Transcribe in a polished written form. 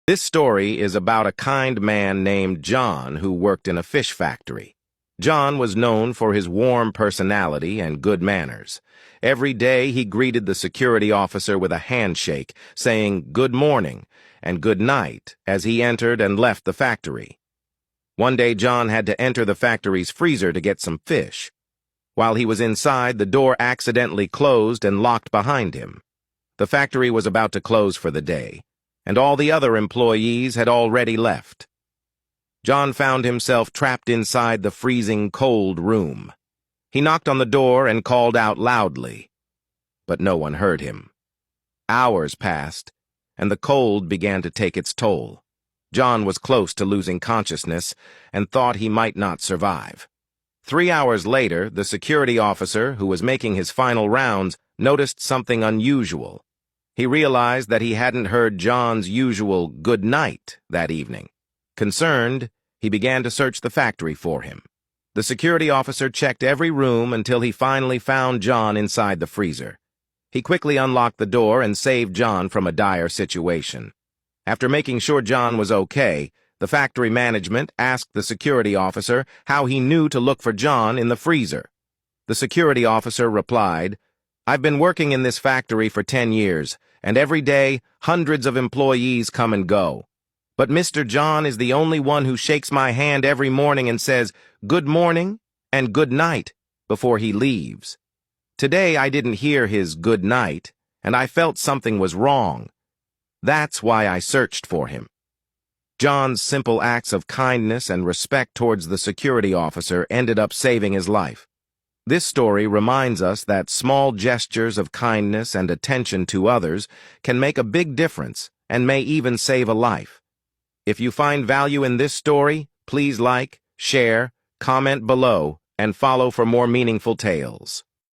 This story is about a kind man named John who worked in a fish factory. John was known for his warm personality and good manners. Every day he greeted the security officer with a handshake, saying good morning and good night as he entered and left the factory. One day John had to enter the factory's freezer to get some fish. While he was inside, the door accidentally closed and locked behind him. The factory was about to close for the day, and all the other employees had already left. John found himself trapped inside the freezing cold room. He knocked on the door and called out loudly, but no one heard him. Hours passed, and the cold began to take its toll. John was close to losing consciousness and thought he might not survive. 3 hours later, the security officer, who was making his final rounds, noticed something unusual. He realized that he hadn't heard John's usual good night that evening. Concerned, he began to search the factory for him. The security officer checked every room until he finally found John inside the freezer. He quickly unlocked the door and saved John from a dire situation. After making sure John was okay, the factory management asked the security officer how he knew to look for John in the freezer. The security officer replied, "I've been working in this factory for 10 years, and every day hundreds of employees come and go. But Mr. John is the only one who shakes my hand every morning and says, 'Good morning' and 'Good night' before he leaves. Today I didn't hear his good night, and I felt something was wrong. That's why I searched for him." John's simple acts of kindness and respect towards the security officer ended up saving his life. This story reminds us that small gestures of kindness and attention to others can make a big difference and may even save a life. If you find value in this story, please like, share, comment below, and follow for more meaningful tales.